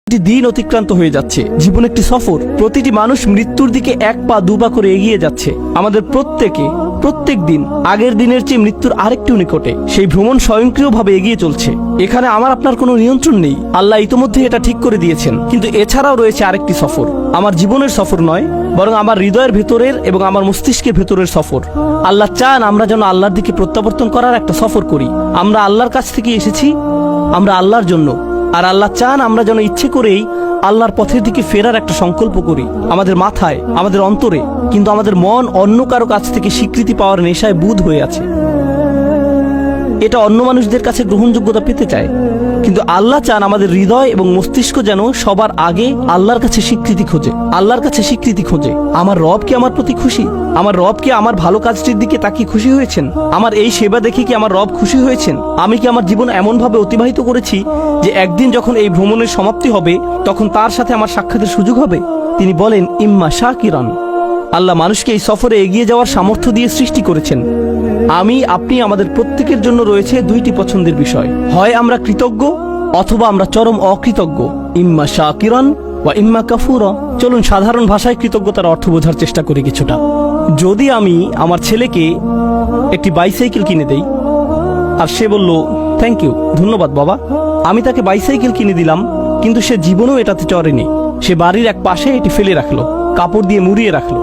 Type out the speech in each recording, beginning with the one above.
দিন অতিক্রান্ত হয়ে যাচ্ছে। জীবন একটি সফর। প্রতিটি মানুষ মৃত্যুর দিকে এক পা দুপা করে এগিয়ে যাচ্ছে। আমাদের প্রত্যেক দিন আগের দিনের চেয়ে মৃত্যুর আরেকটু নিকটে। সেই ভ্রমণ স্বয়ংক্রিয়ভাবে এগিয়ে চলছে। এখানে আমার আপনার কোনো নিয়ন্ত্রণ নেই। আল্লাহ ইতোমধ্যে এটা ঠিক করে দিয়েছেন। কিন্তু এছাড়াও রয়েছে আরেকটি সফর। আমার জীবনের সফর নয়, বরং আমার হৃদয়ের ভেতরের এবং আমার মস্তিষ্কের ভেতরের সফর। আল্লাহ চান আমরা যেন আল্লাহর দিকে প্রত্যাবর্তন করার একটা সফর করি। আমরা আল্লাহর কাছ থেকে এসেছি, আমরা আল্লাহর জন্য। আর আল্লাহ চান আমরা যেন ইচ্ছে করেই আল্লাহর পথের দিকে ফেরার একটা সংকল্প করি। আমাদের মাথায়, আমাদের অন্তরে, কিন্তু আমাদের মন অন্য কারো কাছ থেকে স্বীকৃতি পাওয়ার নেশায় বুঁদ হয়ে আছে। এটা অন্য মানুষদের কাছে গ্রহণযোগ্যতা পেতে চায়। কিন্তু আল্লাহ চান আমাদের হৃদয় এবং মস্তিষ্ক যেন সবার আগে আল্লাহর কাছে স্বীকৃতি খোঁজে। আমার রব কি আমার প্রতি খুশি? আমার রব কি আমার ভালো কাজটির দিকে তাকিয়ে খুশি হয়েছেন? আমার এই সেবা দেখে কি আমার রব খুশি হয়েছেন? আমি কি আমার জীবন এমনভাবে অতিবাহিত করেছি যে একদিন যখন এই ভ্রমণের সমাপ্তি হবে তখন তার সাথে আমার সাক্ষাতের সুযোগ হবে? তিনি বলেন, ইম্মা শাকিরান। আল্লাহ মানুষকে এই সফরে এগিয়ে যাওয়ার সামর্থ্য দিয়ে সৃষ্টি করেছেন। আপনি আমাদের প্রত্যেকের জন্য রয়েছে দুইটি পছন্দের বিষয়। হয় আমরা কৃতজ্ঞ অথবা আমরা চরম অকৃতজ্ঞ। ইম্মা শাকিরান ওয়া ইম্মা কাফুরা। চলুন সাধারণ ভাষায় কৃতজ্ঞতার অর্থ বোঝার চেষ্টা করি কিছুটা। যদি আমি আমার ছেলেকে একটি বাইসাইকেল কিনে দেই আর সে বলল, থ্যাংক ইউ, ধন্যবাদ বাবা। আমি তাকে বাইসাইকেল কিনে দিলাম, কিন্তু সে জীবনেও এটাতে চড়েনি। সে বাড়ির এক পাশে এটি ফেলে রাখলো, কাপড় দিয়ে মুড়িয়ে রাখলো।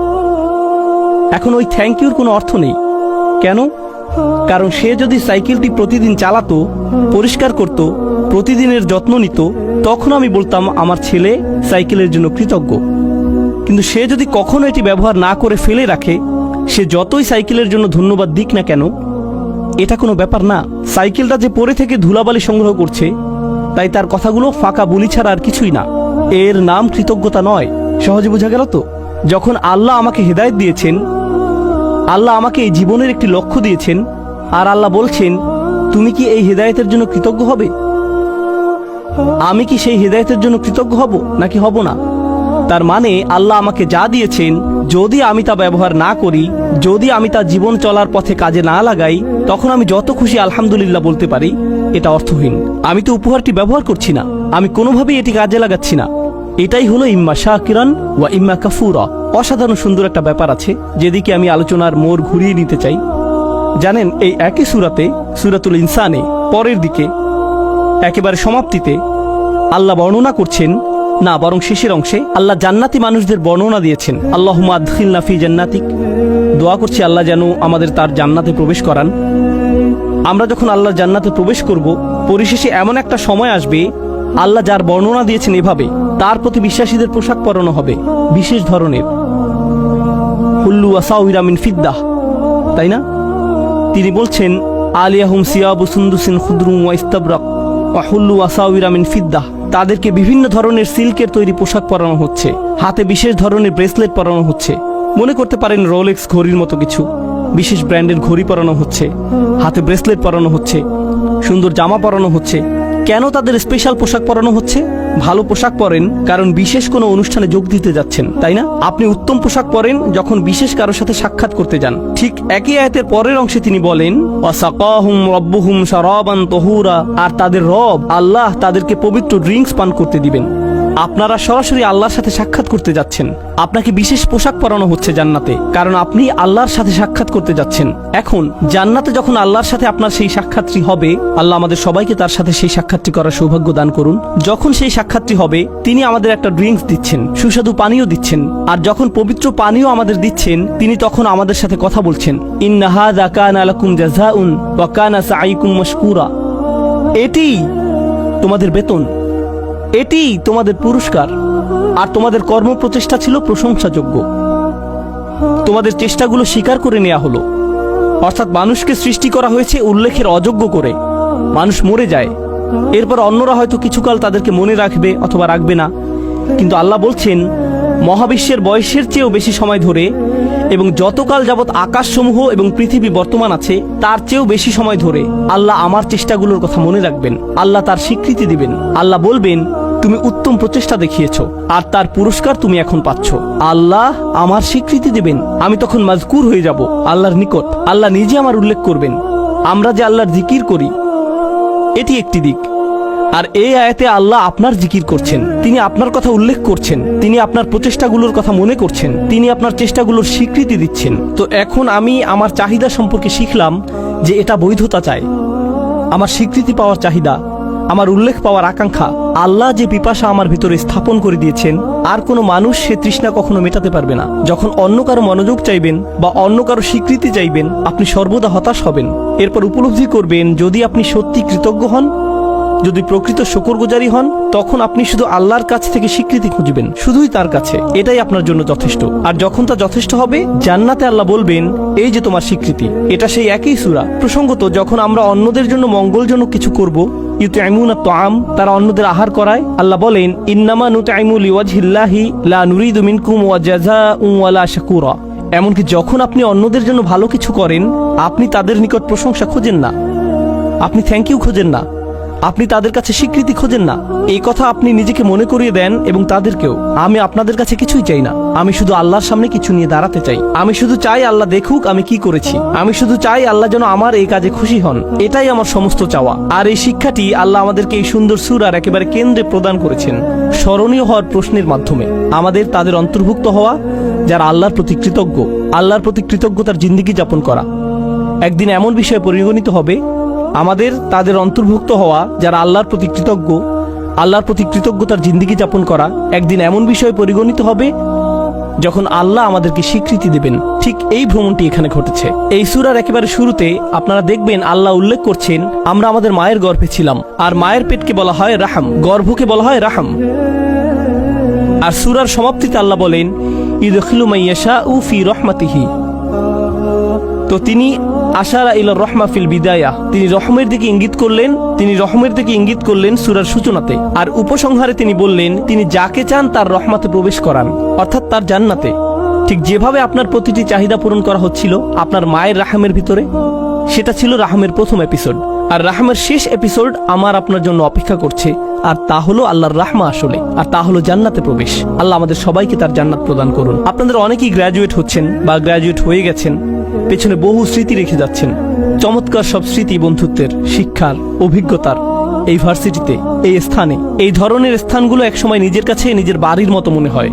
এখন ওই থ্যাংক ইউর কোনো অর্থ নেই। কেন? কারণ সে যদি সাইকেলটি প্রতিদিন চালাতো, পরিষ্কার করত, প্রতিদিনের যত্ন নিত, তখন আমি বলতাম আমার ছেলে সাইকেলের জন্য কৃতজ্ঞ। কিন্তু সে যদি কখনো এটি ব্যবহার না করে ফেলে রাখে, সে যতই সাইকেলের জন্য ধন্যবাদ দিক না কেন, এটা কোনো ব্যাপার না। সাইকেলটা যে পরে থেকে ধুলাবালি সংগ্রহ করছে, তাই তার কথাগুলো ফাঁকা বুলি ছাড়া আর কিছুই না। এর নাম কৃতজ্ঞতা নয়। সহজে বোঝা গেল তো? যখন আল্লাহ আমাকে হেদায়েত দিয়েছেন, আল্লাহ আমাকে এই জীবনের একটি লক্ষ্য দিয়েছেন, আর আল্লাহ বলছেন, তুমি কি এই হেদায়েতের জন্য কৃতজ্ঞ হবে? আমি কি সেই হেদায়েতের জন্য কৃতজ্ঞ হব নাকি হব না? তার মানে আল্লাহ আমাকে যা দিয়েছেন, যদি আমি তা ব্যবহার না করি, যদি আমি তা জীবন চলার পথে কাজে না লাগাই, তখন আমি যত খুশি আলহামদুলিল্লাহ বলতে পারি, এটা অর্থহীন। আমি তো উপহারটি ব্যবহার করছি না, আমি কোনোভাবেই এটি কাজে লাগাচ্ছি না। এটাই হলো ইম্মা শাকিরান ওয়া ইম্মা কাফুরা। অসাধারণ সুন্দর একটা ব্যাপার আছে, যেদিকে আমি আলোচনার মোড় ঘুরিয়ে নিতে চাই। জানেন, এই একই সূরাতে, সূরাতুল ইনসানে পরের দিকে একেবারে সমাপ্তিতে আল্লাহ বর্ণনা করছেন, না বরং শেষের অংশে আল্লাহ জান্নাতি মানুষদের বর্ণনা দিয়েছেন। আল্লাহুম্মা আদখিলনা ফি জান্নাতিক। দোয়া করছি আল্লাহ যেন আমাদের তার জান্নাতে প্রবেশ করান। আমরা যখন আল্লাহর জান্নাতে প্রবেশ করব, পরিশেষে এমন একটা সময় আসবে, আল্লাহ যার বর্ণনা দিয়েছেন এভাবে, তার প্রতি বিশ্বাসীদের পোশাক পরানো হবে বিশেষ ধরনের, হুল্লু আসাউরা মিন ফিদ্দাহ, তাই না? তিনি বলছেন, আলিয়াহুম সিয়াবু সুন্দুসিন খুদরুম ওয়া ইস্তাবরাক ওয়া হুল্লু আসাউরা মিন ফিদ্দাহ। তাদেরকে বিভিন্ন ধরনের সিল্কের তৈরি পোশাক পরানো হচ্ছে, হাতে বিশেষ ধরনের ব্রেসলেট পরানো হচ্ছে। মনে করতে পারেন রোলেক্স ঘড়ির মতো কিছু। বিশেষ ব্র্যান্ডের ঘড়ি পরানো হচ্ছে, হাতে ব্রেসলেট পরানো হচ্ছে, সুন্দর জামা পরানো হচ্ছে। কেন তাদের স্পেশাল পোশাক পরানো হচ্ছে? ভালো পোশাক পরেন কারণ বিশেষ কোনো অনুষ্ঠানে যোগ দিতে যাচ্ছেন, তাই না? আপনি উত্তম পোশাক পরেন যখন বিশেষ কারোর সাথে সাক্ষাৎ করতে যান। ঠিক একই আয়াতের পরের অংশে তিনি বলেন, ওয়াসাকাহুম রাব্বুহুম শারাবান তাহুরা। আর তাদের রব আল্লাহ তাদেরকে পবিত্র ড্রিঙ্কস পান করতে দিবেন। আপনারা সরাসরি আল্লাহর সাথে সাক্ষাৎ করতে যাচ্ছেন। আপনাকে বিশেষ পোশাক পরানো হচ্ছে জান্নাতে, কারণ আপনি আল্লাহর সাথে সাক্ষাৎ করতে যাচ্ছেন। এখন জান্নাতে যখন আল্লাহর সাথে আপনার সেই সাক্ষাৎটি হবে, আল্লাহ আমাদের সবাইকে তার সাথে সেই সাক্ষাৎটি করার সৌভাগ্য দান করুন। যখন সেই সাক্ষাৎটি হবে, তিনি আমাদের একটা ড্রিঙ্কস দিচ্ছেন, সুস্বাদু পানীয় দিচ্ছেন। আর যখন পবিত্র পানীয় আমাদের দিচ্ছেন, তিনি তখন আমাদের সাথে কথা বলছেন, ইন্না হাযা কানা লাকুম জাযাউন ওয়া কানা সাঈকুম মাশকুরা। এটি তোমাদের বেতন, এটি তোমাদের পুরস্কার, আর তোমাদের কর্মপ্রচেষ্টা ছিল প্রশংসাযোগ্য। তোমাদের চেষ্টাগুলো স্বীকার করে নেওয়া হলো। অর্থাৎ মানুষকে সৃষ্টি করা হয়েছে উল্লেখের অযোগ্য করে। মানুষ মরে যায়, এরপর অন্যরা হয়তো কিছুকাল তাদেরকে মনে রাখবে অথবা রাখবে না, কিন্তু আল্লাহ বলছেন, মহাবিশ্বের বয়সের চেয়েও বেশি সময় ধরে এবং যতকাল যাবৎ আকাশসমূহ এবং পৃথিবী বর্তমান আছে তার চেয়েও বেশি সময় ধরে আল্লাহ আমার চেষ্টাগুলোর কথা মনে রাখবেন। আল্লাহ তার স্বীকৃতি দিবেন। আল্লাহ বলবেন, তুমি উত্তম প্রচেষ্টা দেখিয়েছ, আর তার পুরস্কার তুমি এখন পাচ্ছ। আল্লাহ আমার স্বীকৃতি দিবেন। আমি তখন মাজকুর হয়ে যাব আল্লাহর নিকট। আল্লাহ নিজে আমার উল্লেখ করবেন। আমরা যে আল্লাহর জিকির করি, এটি একটি দিক। আর এই আয়াতে আল্লাহ আপনার জিকির করছেন, তিনি আপনার কথা উল্লেখ করছেন, তিনি আপনার প্রচেষ্টাগুলোর কথা মনে করছেন, তিনি আপনার চেষ্টাগুলোর স্বীকৃতি দিচ্ছেন। তো এখন আমি আমার চাহিদা সম্পর্কে শিখলাম যে এটা বৈধতা চায়, আমার স্বীকৃতি পাওয়ার চাহিদা, আমার উল্লেখ পাওয়ার আকাঙ্ক্ষা। আল্লাহ যে পিপাসা আমার ভিতরে স্থাপন করে দিয়েছেন, আর কোনো মানুষ সে তৃষ্ণা কখনো মেটাতে পারবে না। যখন অন্য কারো মনোযোগ চাইবেন বা অন্য কারো স্বীকৃতি চাইবেন, আপনি সর্বদা হতাশ হবেন। এরপর উপলব্ধি করবেন যদি আপনি সত্যি কৃতজ্ঞ হন, যদি প্রকৃত শুকরগুজারি হন, তখন আপনি শুধু আল্লাহর কাছ থেকে স্বীকৃতি খুঁজবেন, শুধুই তার কাছে। এটাই আপনার জন্য যথেষ্ট। আর যখন তা যথেষ্ট হবে, জান্নাতে আল্লাহ বলবেন এই যে তোমার স্বীকৃতি। এটা সেই একই সূরা। প্রসঙ্গত, যখন আমরা অন্যদের জন্য মঙ্গলজনক কিছু করব, ইউতআইমুনা তাআম, তারা অন্যদের আহার করায়, আল্লাহ বলেন ইন্নামা নুতআইমু লিওয়াজহিল্লাহি লা নুরিদু মিনকুম ওয়াজাযাউন ওয়ালা শাকুরা। এমনকি যখন আপনি অন্যদের জন্য ভালো কিছু করেন, আপনি তাদের নিকট প্রশংসা খোঁজেন না, আপনি থ্যাংক ইউ খোঁজেন না, আপনি তাদের কাছে স্বীকৃতি খোঁজেন না। এই কথা আপনি নিজেকে মনে করিয়ে দেন এবং তাদেরকেও, আমি আপনাদের কাছে কিছুই চাই না, আমি শুধু আল্লাহর সামনে কিছু নিয়ে দাঁড়াতে চাই। আমি শুধু চাই আল্লাহ দেখুক আমি কি করেছি, আমি শুধু চাই আল্লাহ যেন আমার এই কাজে খুশি হন। এটাই আমার সমস্ত চাওয়া। আর এই শিক্ষাটি আল্লাহ আমাদেরকে এই সুন্দর সূরার একেবারে কেন্দ্রে প্রদান করেছেন, স্মরণীয় হওয়ার প্রশ্নের মাধ্যমে। আমাদের তাদের অন্তর্ভুক্ত হওয়া যারা আল্লাহর প্রতি কৃতজ্ঞ, আল্লাহর প্রতি কৃতজ্ঞতার জিন্দেগি যাপন করা। একদিন এমন বিষয়ে পরিগণিত হবে, আমাদের তাদের অন্তর্ভুক্ত হওয়া যারা আল্লাহর প্রতি কৃতজ্ঞ, আল্লাহর প্রতি কৃতজ্ঞতার জিন্দেগি যাপন করা একদিন এমন বিষয়ে পরিগণিত হবে যখন আল্লাহ আমাদেরকে স্বীকৃতি দেবেন। ঠিক এই ভ্রমণটি এখানে ঘটেছে। এই সূরার একেবারে শুরুতে আপনারা দেখবেন আল্লাহ উল্লেখ করছেন আমরা আমাদের মায়ের গর্ভে ছিলাম, আর মায়ের পেটকে বলা হয় রাহাম, গর্ভকে বলা হয় রাহাম। আর সূরার সমাপ্তিতে আল্লাহ বলেন ইদখিলু মাইয়াশাউ ফি রাহমাতিহি। তো তিনি আশারা ইলা রহমা ফিল বিদায়া, তিনি রহমের দিকে ইঙ্গিত করলেন, তিনি রহমের দিকে ইঙ্গিত করলেন সূরার সূচনাতে। আর উপসংহারে তিনি বললেন তিনি যাকে চান তার রহমতে প্রবেশ করান, অর্থাৎ তার জান্নাতে। ঠিক যেভাবে আপনার প্রতিটি চাহিদা পূরণ করা হচ্ছিল আপনার মায়ের রাহমের ভিতরে, সেটা ছিল রাহমের প্রথম এপিসোড। আর রাহমের শেষ এপিসোড আমার আপনার জন্য অপেক্ষা করছে, আর তা হলো আল্লাহর রাহমা আসলে, আর তা হলো জান্নাতে প্রবেশ। আল্লাহ আমাদের সবাইকে তার জান্নাত প্রদান করুন। আপনাদের অনেকেই গ্র্যাজুয়েট হচ্ছেন বা গ্র্যাজুয়েট হয়ে গেছেন, পেছনে বহু স্মৃতি রেখে যাচ্ছেন, চমৎকার সব স্মৃতি, বন্ধুত্বের, শিক্ষার, অভিজ্ঞতার। এই ভার্সিটিতে, এই স্থানে, এই ধরনের স্থানগুলো একসময় নিজের কাছে নিজের বাড়ির মতো মনে হয়,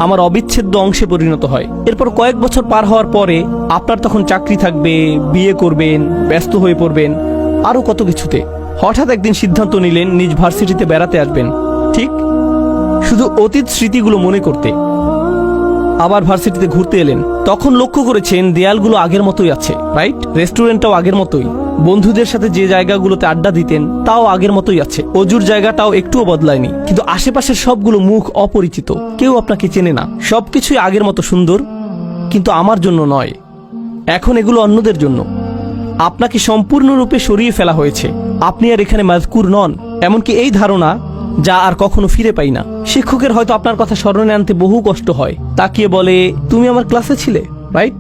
আমার অবিচ্ছেদ্য অংশে পরিণত হয়। এরপর কয়েক বছর পার হওয়ার পরে আপনার তখন চাকরি থাকবে, বিয়ে করবেন, ব্যস্ত হয়ে পড়বেন, আরো কত কিছুতে। হঠাৎ একদিন সিদ্ধান্ত নিলেন নিজ ভার্সিটিতে বেড়াতে আসবেন, ঠিক শুধু অতীত স্মৃতিগুলো মনে করতে। আবার ভার্সিটিতে ঘুরতে এলেন, তখন লক্ষ্য করেছেন দেয়ালগুলো আগের মতোই আছে, রাইট? রেস্টুরেন্টটাও আগের মতোই, বন্ধুদের সাথে যে জায়গাগুলোতে আড্ডা দিতেন তাও আগের মতোই আছে, অজুর জায়গাটাও একটুও বদলায়নি। কিন্তু আশেপাশের সবগুলো মুখ অপরিচিত, কেউ আপনাকে চেনে না। সবকিছুই আগের মতো সুন্দর, কিন্তু আমার জন্য নয়, এখন এগুলো অন্যদের জন্য। আপনাকে সম্পূর্ণরূপে সরিয়ে ফেলা হয়েছে, আপনি আর এখানে মাযকুর নন। এমনকি এই ধারণা যা আর কখনো ফিরে পাই না। শিক্ষকের হয়তো আপনার কথা স্মরণে আনতে বহু কষ্ট হয়, তাকিয়ে বলে তুমি আমার ক্লাসে ছিলে, রাইট?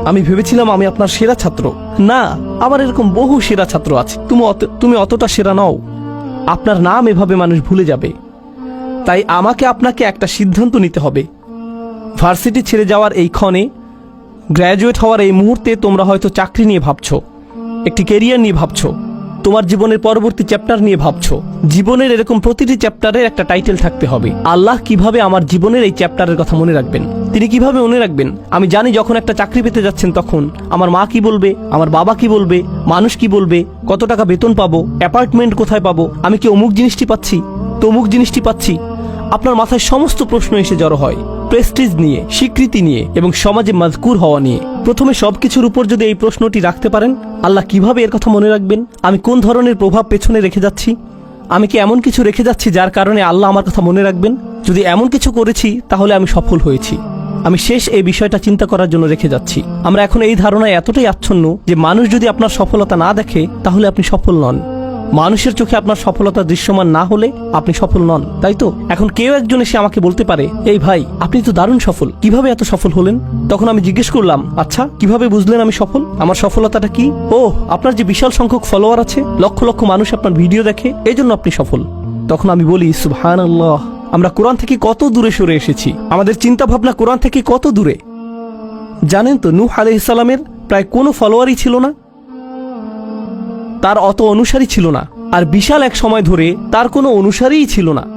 আমি ভেবেছিলাম আমি আপনার সেরা ছাত্র। না, আমার এরকম বহু সেরা ছাত্র আছে, তুমি অতটা সেরা নও। আপনার নাম এভাবে মানুষ ভুলে যাবে। তাই আমাকে আপনাকে একটা সিদ্ধান্ত নিতে হবে। ভার্সিটি ছেড়ে যাওয়ার এই ক্ষণে, গ্র্যাজুয়েট হওয়ার এই মুহূর্তে তোমরা হয়তো চাকরি নিয়ে ভাবছো, একটি ক্যারিয়ার নিয়ে ভাবছো, তোমার জীবনের পরবর্তী চ্যাপ্টার নিয়ে ভাবছো। জীবনের এরকম প্রতিটি চ্যাপ্টারের একটা টাইটেল থাকতে হবে। আল্লাহ কিভাবে আমার জীবনের এই চ্যাপ্টারের কথা মনে রাখবেন? তিনি কিভাবে মনে রাখবেন? আমি জানি যখন একটা চাকরি পেতে যাচ্ছেন তখন আমার মা কি বলবে, আমার বাবা কি বলবে, মানুষ কি বলবে, কত টাকা বেতন পাবো, অ্যাপার্টমেন্ট কোথায় পাবো, আমি কি অমুক জিনিসটি পাচ্ছি, তমুক জিনিসটি পাচ্ছি। আপনার মাথায় সমস্ত প্রশ্ন এসে জড়ো হয়, প্রেস্টিজ নিয়ে, স্বীকৃতি নিয়ে এবং সমাজে মাযকুর হওয়া নিয়ে। প্রথমে সবকিছুর উপর যদি এই প্রশ্নটি রাখতে পারেন, আল্লাহ কিভাবে এর কথা মনে রাখবেন? আমি কোন ধরনের প্রভাব পেছনে রেখে যাচ্ছি? আমি কি এমন কিছু রেখে যাচ্ছি যার কারণে আল্লাহ আমার কথা মনে রাখবেন? যদি এমন কিছু করেছি তাহলে আমি সফল হয়েছি। আমি শেষ এই বিষয়টা চিন্তা করার জন্য রেখে যাচ্ছি। আমরা এখন এই ধারণায় এতটাই আচ্ছন্ন যে মানুষ যদি আপনার সফলতা না দেখে তাহলে আপনি সফল নন। মানুষের চোখে আপনার সফলতা দৃশ্যমান না হলে আপনি সফল নন, তাই তো? এখন কেউ একজন এসে আমাকে বলতে পারে, এই ভাই আপনি তো দারুণ সফল, কিভাবে এত সফল হলেন? তখন আমি জিজ্ঞেস করলাম, আচ্ছা কিভাবে বুঝলেন আমি সফল? আমার সফলতাটা কি? ও, আপনার যে বিশাল সংখ্যক ফলোয়ার আছে, লক্ষ লক্ষ মানুষ আপনার ভিডিও দেখে, এই জন্য আপনি সফল। তখন আমি বলি সুবহানাল্লাহ, আমরা কোরআন থেকে কত দূরে সরে এসেছি, আমাদের চিন্তা ভাবনা কোরআন থেকে কত দূরে। জানেন তো নূহ আলাইহিস সালামের প্রায় কোনো ফলোয়ারই ছিল না, তার অত অনুসারী ছিল না, আর বিশাল এক সময় ধরে তার কোনো অনুসারীই ছিল না।